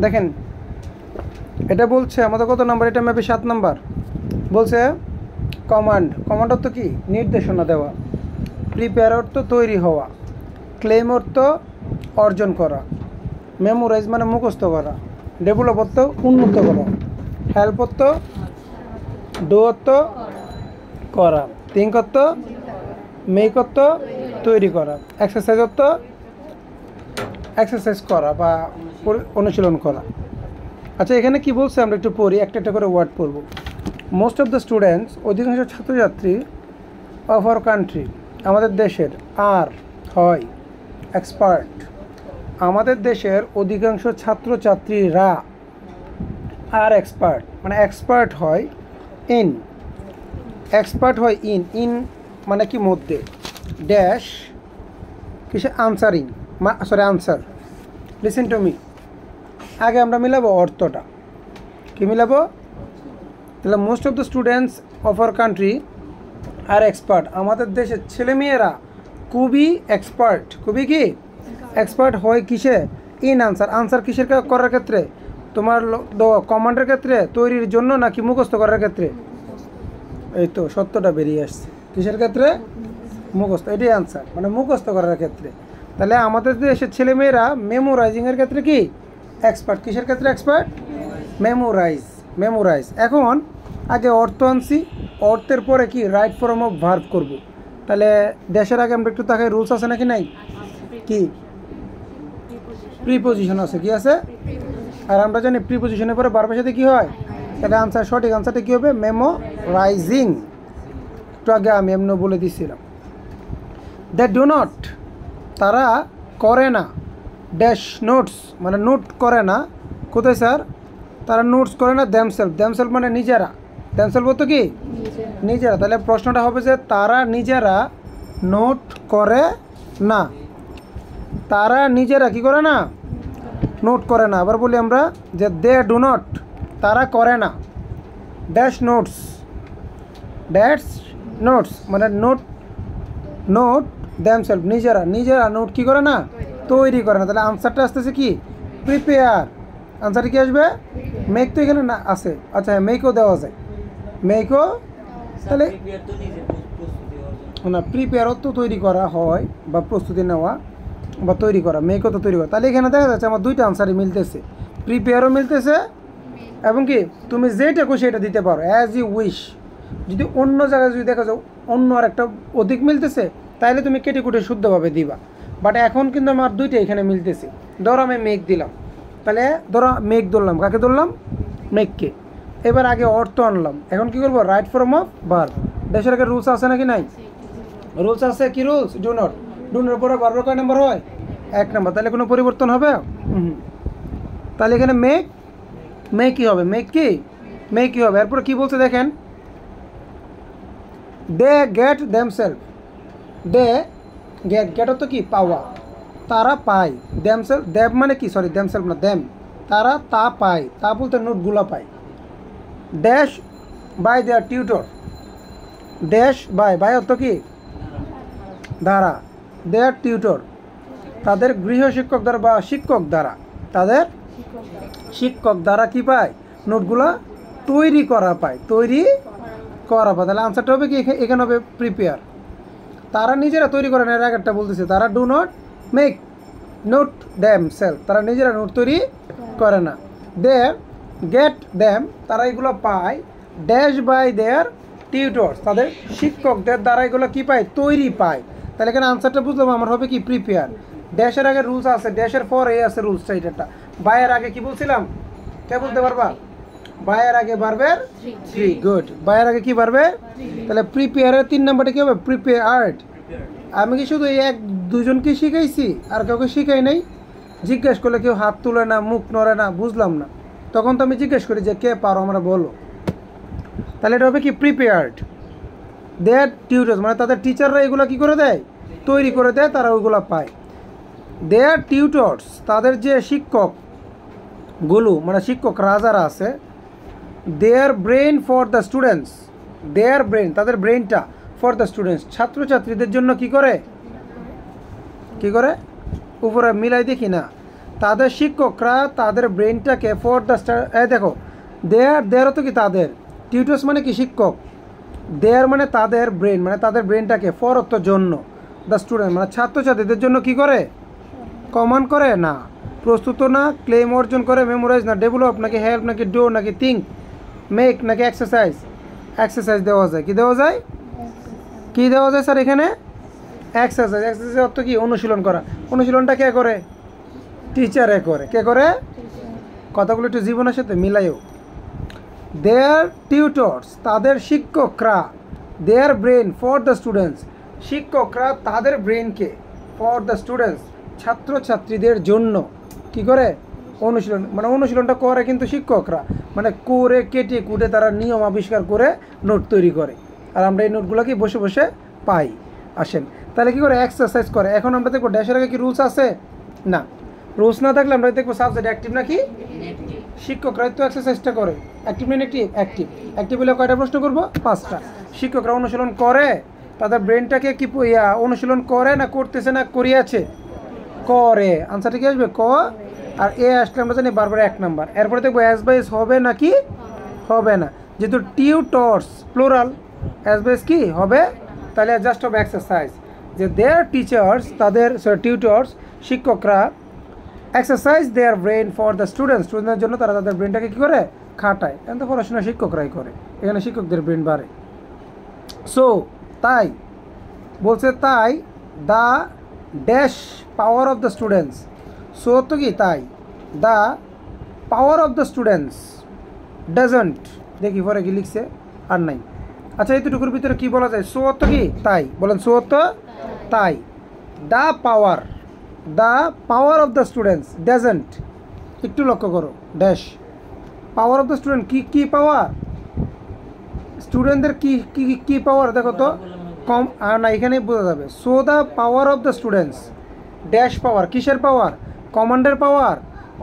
দেখেন এটা বলছে আমাদের কত নাম্বার, এটা মেবি 7 নাম্বার। বলছে কমান্ড অর্থ কি? নির্দেশনা দেওয়া। প্রিপেয়ার অর্থ তৈরি হওয়া। ক্লেম অর্থ অর্জন করা। মেমোরাইজ মানে মুখস্থ করা। ডেভেলপ অর্থ উন্নত করা। হেল্প অর্থ ডু অর্থ করা। থিঙ্ক অর্থ মেক অর্থ তৈরি করা। এক্সারসাইজ অর্থ এক্সারসাইজ করা বা অনুশীলন করা। আচ্ছা এখানে কি বলছে আমরা একটু পড়ি, একটা একটা করে ওয়ার্ড পড়ব। মোস্ট অফ দ্য স্টুডেন্টস, অধিকাংশ ছাত্রছাত্রী, অফ আওয়ার কান্ট্রি, আমাদের দেশের, আর হয় এক্সপার্ট, আমাদের দেশের অধিকাংশ ছাত্রছাত্রীরা আর এক্সপার্ট মানে এক্সপার্ট হয় ইন, এক্সপার্ট হয় ইন মানে কি মধ্যে, ড্যাশ কিসে, answering answer. Listen to me, আগে আমরা মিলাবো অর্থটা, কি মিলাবো? তাহলে most of the students of our country আর এক্সপার্ট, আমাদের দেশের ছেলেমেয়েরা খুবই এক্সপার্ট, খুবই কি এক্সপার্ট হয় কিসে? In answer. আনসার কিসের করার ক্ষেত্রে? তোমার কমান্ডের ক্ষেত্রে, তৈরির জন্য, নাকি মুখস্থ করার ক্ষেত্রে? এই তো সত্যটা বেরিয়ে আসছে, কিসের ক্ষেত্রে? মুখস্থ। এটাই আনসার, মানে মুখস্থ করার ক্ষেত্রে। তাহলে আমাদের দেশের ছেলেমেয়েরা মেমোরাইজিংয়ের ক্ষেত্রে কি এক্সপার্ট? কিসের ক্ষেত্রে এক্সপার্ট? মেমোরাইজ। এখন আগে অর্থ আনছি, অর্থের পরে কি রাইট ফর্ম অফ ভার্ব করব। তাহলে দেশের আগে আমরা একটু তাকাই, রুলস আছে নাকি নাই? কি প্রিপোজিশন আছে, কি আছে? আর আমরা জানি প্রিপোজিশনের পরে ভার্বের সাথে কি হয়? তাহলে আনসার, সঠিক আনসারটা কী হবে? মেমোরাইজিং। একটু আগে আমি এমনি বলে দিচ্ছিলাম। দে ডু নট, তারা করে না, ড্যাশ নোটস মানে নোট করে না। কোথায় স্যার? তারা নোটস করে না দ্যামসেলফ মানে নিজেরা। দ্যামসেলফ বলতো কি নিজেরা। তাহলে প্রশ্নটা হবে যে তারা নিজেরা নোট করে না, তারা নিজেরা কি করে না? নোট করে না। আবার বলি আমরা যে দে ডু নট, তারা করে না, ড্যাশ নোটস মানে নোট দ্যামসেলফ নিজেরা নোট কি করে না? তৈরি করে না। তাহলে আনসারটা আসতেছে কি? প্রিপেয়ার। আনসারটা কি আসবে? মেক তো এখানে না আছে। আচ্ছা হ্যাঁ, মেকও দেওয়া যায়, মেকও। তাহলে না, প্রিপেয়ারও তো তৈরি করা হয় বা প্রস্তুতি নেওয়া বা তৈরি করা, মেকও তো তৈরি করা। তাহলে এখানে দেখা যাচ্ছে আমার দুইটা আনসারই মিলতেছে, প্রিপেয়ারও মিলতেছে এবং কি তুমি যেটা খুশি এটা দিতে পারো অ্যাজ ইউ উইশ। যদি অন্য জায়গায় যদি দেখা যাও অন্য আর একটা অধিক মিলতেছে, তাহলে তুমি কেটে কুটে শুদ্ধভাবে দিবা। বাট এখন কিন্তু আমার দুইটা এখানে মিলতেছে। ধরো আমি মেক দিলাম, তাহলে ধরো মেক ধরলাম, কাকে ধরলাম? মেককে। এবার আগে অর্থ আনলাম, এখন কি করবো? Right form of verb. দেশের আগে রুলস আছে নাকি নাই? রুলস আছে, কি রুলস? ডু নট পরে ভার্বের কয় নাম্বার হয়? 1 নাম্বার। তাহলে কোনো পরিবর্তন হবে? তাহলে এখানে মেক কি হবে? মেক কি হবে? এরপরে কি বলছে দেখেন, they get themselves, they get তো কি পাওয়া, তারা পায়। দেব মানে কি? সরি, দেমসেলফ না, দেম। তারা তা পায়, তা বলতে নোটগুলো পায়। Dash by their tutor, dash by অর্থ কি? দ্বারা। দেয়ার টিউটর, তাদের গৃহ শিক্ষক দ্বারা বা শিক্ষক দ্বারা, তাদের শিক্ষক দ্বারা কি পায়? নোটগুলো তৈরি করা পায়, তাহলে আনসারটা হবে কি? এখানে হবে প্রিপেয়ার। তারা নিজেরা তৈরি করে না, এর আগেরটা বলতেছে তারা do not make notes themselves, তারা নিজেরা নোট তৈরি করে না। দে গেট দেম, তারা এগুলো পায়, ড্যাশ বাই দেয়ার টিউটর্স, তাদের শিক্ষকদের দ্বারা এগুলো কী পায়? তৈরি পায়। তাহলে এখানে আনসারটা বুঝলাম আমার হবে কি? প্রিপেয়ার। ড্যাশের আগে রুলস আছে, ড্যাশের পরে আছে রুলসটা, এটা বাইয়ের আগে কি বলছিলাম? কে বলতে পারবা? বাইয়ের আগে বারবার 3। গুড। বাইয়ের আগে কি বারবে? তাহলে প্রিপেয়ারের 3 নাম্বারটা কী হবে? প্রিপেয়ার্ড। আমি কি শুধু এই 1-2জনকে শিখাইছি, আর কাউকে শিখাই নাই? জিজ্ঞেস করলে কেউ হাত তুলে না, মুখ নড়ে না, বুঝলাম না, তখন তো আমি জিজ্ঞেস করি যে কে পারো আমরা বলো। তাহলে এটা হবে কি? প্রিপেয়ার্ড। দেয়ার টিউটার্স মানে তাদের টিচাররা এগুলো কী করে দেয়? তৈরি করে দেয়, তারা ওইগুলো পায়। দেয়ার টিউটর্স, তাদের যে শিক্ষকগুলো মানে শিক্ষকরা যারা আছে, দেয়ার brain for the students, there brain তাদের ব্রেনটা, ফর দ্য স্টুডেন্টস ছাত্রছাত্রীদের জন্য কি করে? উপরে মিলাই দেখি না, তাদের শিক্ষকরা তাদের ব্রেনটাকে ফর দ্য দেখো দেয়ার তো কি তাদের, টিউটার্স মানে কি শিক্ষক, দেয়ার মানে তাদের ব্রেন মানে তাদের ব্রেনটাকে ফর অর্থ জন্য, দ্য স্টুডেন্ট মানে ছাত্রছাত্রীদের জন্য কি করে, কমান্ড করে না, প্রস্তুত না, ক্লেম অর্জন করে, মেমোরাইজ না, ডেভেলপ নাকি হেল্প নাকি ডো নাকি থিঙ্ক, মেক নাকি এক্সারসাইজ, এক্সারসাইজ দেওয়া যায়, কি দেওয়া যায়, কি দেওয়া যায় স্যার এখানে, এক্সারসাইজ, এক্সারসাইজ অর্থ কি অনুশীলন করা, অনুশীলনটা কে করে, টিচারে করে, কে করে, কথাগুলো একটু জীবনের সাথে মিলাইও। দেয়ার টিউটর্স তাদের শিক্ষকরা, দেয়ার ব্রেন ফর দ্য স্টুডেন্টস শিক্ষকরা তাদের ব্রেনকে ফর দ্য স্টুডেন্টস ছাত্রছাত্রীদের জন্য কি করে, অনুশীলন মানে অনুশীলনটা করে কিন্তু শিক্ষকরা, মানে করে কেটে কুটে তারা নিয়ম আবিষ্কার করে নোট তৈরি করে, আর আমরা এই নোটগুলো কি বসে বসে পাই। আসেন তাহলে কী করে, এক্সারসাইজ করে। এখন আমরা দেখবো ড্যাশের আগে কি রুলস আছে, না রুলস না থাকলে আমরা দেখবো সাবজেক্ট অ্যাক্টিভ নাকি, শিক্ষকরাই তো এক্সারসাইজটা করে, অ্যাক্টিভ না নেগেটিভ, অ্যাক্টিভ, অ্যাক্টিভ হলে কয়টা প্রশ্ন করবো, 5টা। শিক্ষকরা অনুশীলন করে, তাদের ব্রেনটাকে কি অনুশীলন করে না করতেছে না করিয়াছে, করে, আনসারটা কি আসবে ক, আর এ আসলে আমরা জানি বারবার 1 নাম্বার। এরপরে দেখবো অ্যাজ বাই হবে নাকি হবে না, যেহেতু টিউটর্স প্লুরাল, অ্যাজ বাই কি হবে, তাহলে জাস্ট হবে এক্সারসাইজ, যে দেয়ার টিচার্স তাদের টিউটর্স শিক্ষকরা exercise there brain for the students স্টুডেন্টদের জন্য তারা তাদের ব্রেনটাকে কী করে খাটায়, এখন তো পড়াশোনা শিক্ষকরাই করে, এখানে শিক্ষকদের ব্রেন বাড়ে। সো তাই বলছে, তাই the dash power of the students, so তো কি তাই, the power of the students doesn't, দেখি পরে কি লিখছে আর নাই। আচ্ছা এইটুকুর ভিতরে কি বলা যায়, সো অর্থ কি তাই, বলেন সো অর্থ তাই, the power of the students doesn't, একটু লক্ষ্য করো dash power of the student, কি পাওয়ার, স্টুডেন্টদের কি পাওয়ার দেখো তো, কম আর না এখানেই বোঝা যাবে। So the power of the students dash power, কিসের পাওয়ার, কমান্ডের পাওয়ার,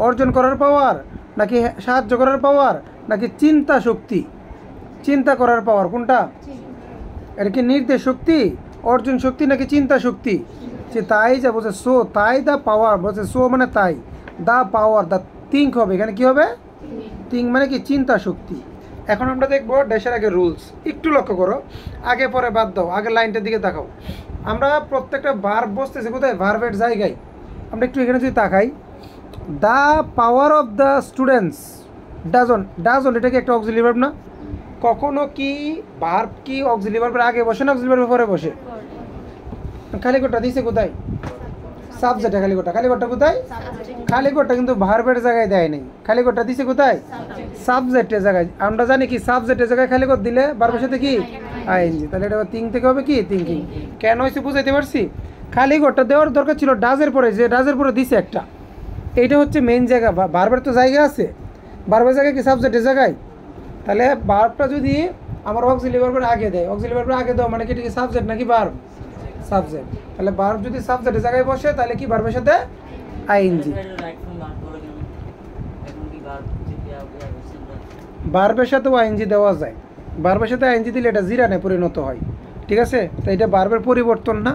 অর্জন করার পাওয়ার নাকি সাহায্য করার পাওয়ার নাকি চিন্তা শক্তি, চিন্তা করার পাওয়ার কোনটা, এটা কি নির্দেশ শক্তি, অর্জন শক্তি নাকি চিন্তা শক্তি, যে তাই যা বলছে সো তাই দ্য পাওয়ার, বলছে সো মানে তাই, দ্য পাওয়ার দ্য থিঙ্ক হবে, এখানে কি হবে, থিঙ্ক মানে কি চিন্তা শক্তি। এখন আমরা দেখবো ড্যাশের আগে রুলস, একটু লক্ষ্য করো, আগে পরে বাদ দাও, আগে লাইনটার দিকে তাকাও। আমরা প্রত্যেকটা ভার্ব বসতেছি কোথায়, ভার্বের জায়গায়। আমরা একটু এখানে যদি তাকাই, the power of the students doesn't এটা কি একটা অক্সিলারি ভার্ব না, কখনো কি ভার্ব কি অক্সিলারি ভার্বের আগে বসে না অক্সিলারি ভার্বের পরে বসে, খালি গোটা দিছে কোথায়, সাবজেক্টে, খালি গোটা কোথায়, খালি গোটা কিন্তু ভার্বের জায়গায় দেয় নাই, খালি গোটা দিছে কোথায়, সাবজেক্টের জায়গায়। আমরা জানি কি সাবজেক্টের জায়গায় খালি গোট দিলে ভার্বের সাথে কি আইএনজি, তাহলে এটা থিঙ্ক থেকে হবে কি থিঙ্কিং। কেন হয়েছে বুঝাইতে পারছি, খালি গোটা দেওয়ার দরকার ছিল ডাজের পরে, যে ডাজের পরে দিছে একটা, এইটা হচ্ছে মেইন জায়গা, ভার্বের তো জায়গা আছে, ভার্বের জায়গায় কি সাবজেক্টের জায়গায়, তাহলে ভার্বটা যদি আমার অক্সিলারি ভার্বের আগে দেয়, অক্সিলারি ভার্বের আগে দাও মানে কি এটা কি সাবজেক্ট নাকি ভার্ব, সাবজেক্ট, তাহলে ভার্ব যদি সাবজেক্টের জায়গায় বসে তাহলে কি ভার্বের সাথে আইএনজি, ভার্বের সাথেও আইএনজি দেওয়া যায়, ভার্বের সাথে আইএনজি দিলে এটা জিরানে পরিণত হয়, ঠিক আছে, তো এটা ভার্বের পরিবর্তন না,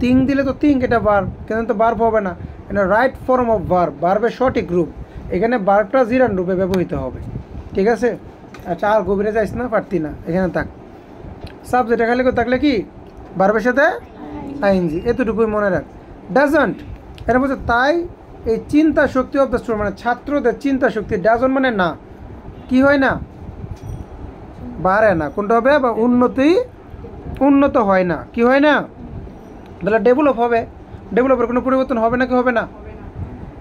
থিঙ্ক দিলে তো থিঙ্ক এটা ভার্ব, কিন্তু তো ভার্ব হবে না, এটা রাইট ফর্ম অফ ভার্ব, ভার্বের সঠিক রূপ, এখানে ভার্বটা জিরান রূপে ব্যবহৃত হবে, ঠিক আছে। আচ্ছা আর গভীরে যাইস না, পারতি না, এখানে থাক, সাবজেক্টে খালি থাকলে কি ভার্বের সাথে আইএনজি, এতটুকুই মনে রাখ। ডাজন্ট এটা বলছে তাই এই চিন্তা শক্তি অফ দ্য স্টুডেন্ট মানে ছাত্রদের চিন্তা শক্তি, ডাজন্ট মানে না, কি হয় না, বাড়ে না, কোনটা হবে বা উন্নত হয় না, কি হয় না, তাহলে ডেভেলপ হবে, ডেভেলপের কোনো পরিবর্তন হবে নাকি হবে না,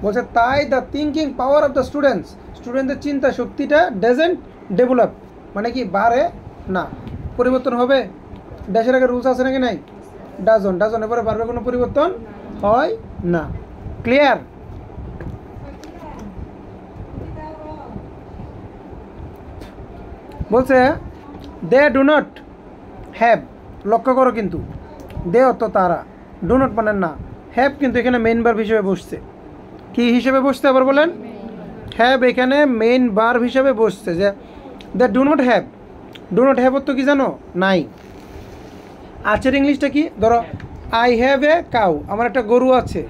বলছে তাই the thinking power of the স্টুডেন্টদের চিন্তা শক্তিটা ডাজন্ট ডেভেলপ মানে কি বাড়ে না, পরিবর্তন হবে, ড্যাশের আগে রুলস আছে নাকি নাই, ডাজন্ট এবারে বাড়বে, কোনো পরিবর্তন হয় না, ক্লিয়ার। বলছে দে ডু নট হ্যাভ, লক্ষ্য করো কিন্তু দে অর্থ তারা, ডু নট মানে না, হ্যাভ কিন্তু এখানে মেইন ভার্ব হিসেবে বসছে, কি হিসেবে বসছে আবার বলেন, হ্যাভ এখানে মেইন ভার্ব হিসেবে বসছে, যে দে ডু নট হ্যাভ অর্থ কি জানো, নাই। আছের ইংলিশটা কি, ধরো আই হ্যাভ এ কাউ, আমার একটা গরু আছে,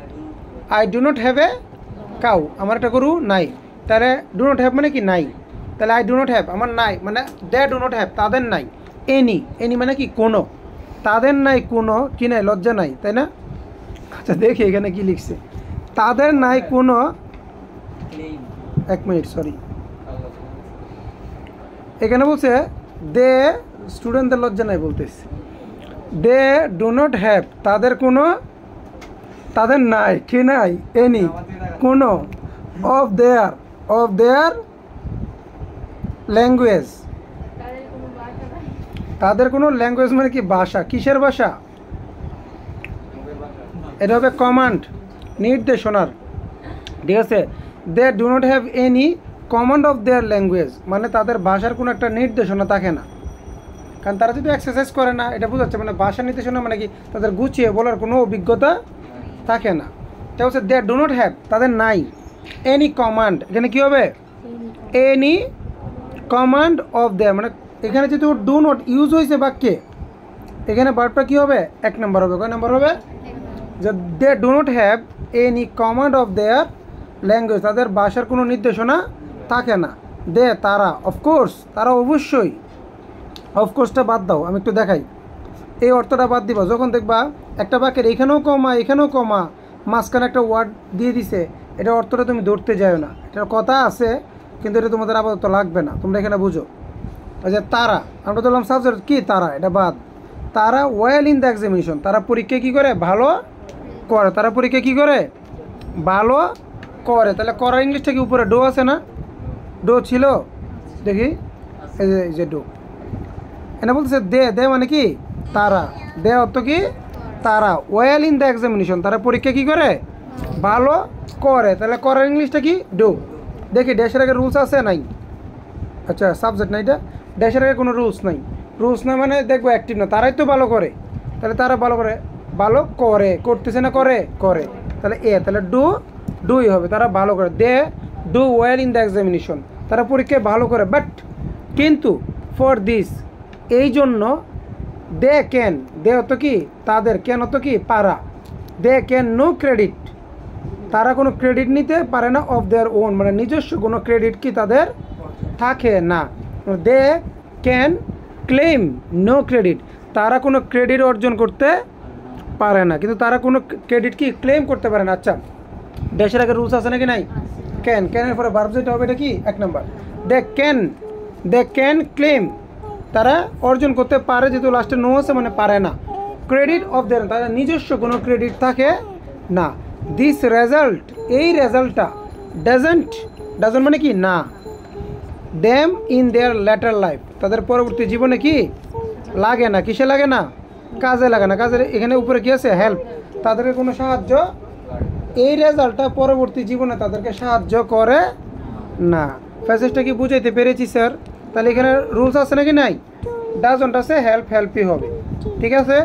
I do not have a cow, আমার একটা গরু নাই, তাহলে ডু নট হ্যাভ মানে কি নাই, তাহলে আই ডু নট হ্যাভ আমার নাই, মানে দে ডু নট হ্যাভ তাদের নাই। এনি, এনি মানে কি কোনো, তাদের নাই কোনো কি নাই, লজ্জা নাই, তাই না? আচ্ছা দেখি এখানে কি লিখছে, তাদের নাই কোনো, এক মিনিট সরি, এখানে বলছে দে, স্টুডেন্টদের লজ্জা নাই বলতেছে, দে ডু নট হ্যাভ তাদের কোনো, তাদের নাই কি নাই, এনি কোনো, অফ দেয়ার ল্যাঙ্গুয়েজ, তাদের কোনো ল্যাঙ্গুয়েজ মানে কি ভাষা, কিসের ভাষা, এটা হবে কমান্ড, নির্দেশনার, ঠিক আছে। They do not have any command of their language, মানে তাদের ভাষার কোনো একটা নির্দেশনা থাকে না, কারণ তারা যদি এক্সারসাইজ করে না, এটা বোঝাচ্ছে মানে ভাষা নির্দেশনা মানে কি তাদের গুছিয়ে বলার কোনো অভিজ্ঞতা থাকে না। এটা হচ্ছে দে ডু নট হ্যাভ তাদের নাই এনি কমান্ড, এখানে কী হবে এনি কমান্ড অফ দেয়ার, মানে এখানে যেহেতু ডু নট ইউজ হয়েছে বাক্যে, এখানে ভার্বটা কী হবে, এক নম্বর হবে, কয় নম্বর হবে, যে they do not have any command of their language, তাদের ভাষার কোনো নির্দেশনা থাকে না। দে তারা, অফকোর্স তারা অবশ্যই, অফকোর্সটা বাদ দাও, আমি একটু দেখাই, এই অর্থটা বাদ দিবা যখন দেখবা একটা বাক্যের এখানেও কমা মাঝখানে একটা ওয়ার্ড দিয়ে দিছে, এটা অর্থটা তুমি ধরতে যাও না, এটার কথা আছে কিন্তু এটা তোমাদের আপাতত লাগবে না, তোমরা এখানে বুঝো। ওই যে তারা, আমরা ধরলাম সাবজেক্ট কি তারা, এটা বাদ, তারা ওয়েল ইন দ্য এক্সামিনেশন, তারা পরীক্ষা কী করে, ভালো করে, তারা পরীক্ষা কী করে, ভালো করে, তাহলে করার ইংলিশটা কি উপরে ডো আছে না, ডো ছিল, দেখি এই যে ডো, এনে বলতেছে দে, দে মানে কি তারা, দে অর্থ কি তারা, ওয়েল ইন দ্য এক্সামিনেশন তারা পরীক্ষা কী করে, ভালো করে, তাহলে করার ইংলিশটা কি ডু। দেখি ড্যাশের আগে রুলস আছে নাই, আচ্ছা সাবজেক্ট না এটা, ড্যাশের আগে কোনো রুলস নাই, রুলস না মানে দেখবো অ্যাক্টিভ না, তারাই তো ভালো করে, তাহলে তারা ভালো করে, ভালো করে, করতেছে না করে, করে, তাহলে তাহলে ডুই হবে, তারা ভালো করে, they do well in the examination তারা পরীক্ষায় ভালো করে, বাট কিন্তু ফর দিস এই জন্য, দে ক্যান, দে অত কি তাদের, ক্যান অত কি পারা, দে ক্যান নো ক্রেডিট তারা কোনো ক্রেডিট নিতে পারে না, অফ দেয়ার ওন মানে নিজস্ব কোনো ক্রেডিট কি তাদের থাকে না, they can claim no credit তারা কোনো ক্রেডিট অর্জন করতে পারে না, কিন্তু তারা কোনো ক্রেডিট কি ক্লেম করতে পারে না। আচ্ছা ড্যাশের আগে রুলস আছে নাকি নাই, ক্যানের পরে ভার্ব যেটা হবে এটা কি এক নাম্বার, দে ক্যান ক্লেম তারা অর্জন করতে পারে, যেহেতু লাস্টে নো আছে মানে পারে না, ক্রেডিট অফ দেয়ার তাদের নিজস্ব কোনো ক্রেডিট থাকে না, দিস রেজাল্ট এই রেজাল্টটা ডাজেন্ট মানে কি না, them in their letter life তাদের পরবর্তী জীবনে কি লাগে না, কিসে লাগে না, কাজে লাগে না, কাজের এখানে উপরে কি আছে হেল্প, তাদেরকে কোনো সাহায্য, এই রেজাল্টটা পরবর্তী জীবনে তাদেরকে সাহায্য করে না। প্যাসেজটা কি বুঝাইতে পেরেছি স্যার? তাহলে এখানে রুলস আছে নাকি নাই, ডাজন্ট আছে, হেল্পই হবে, ঠিক আছে।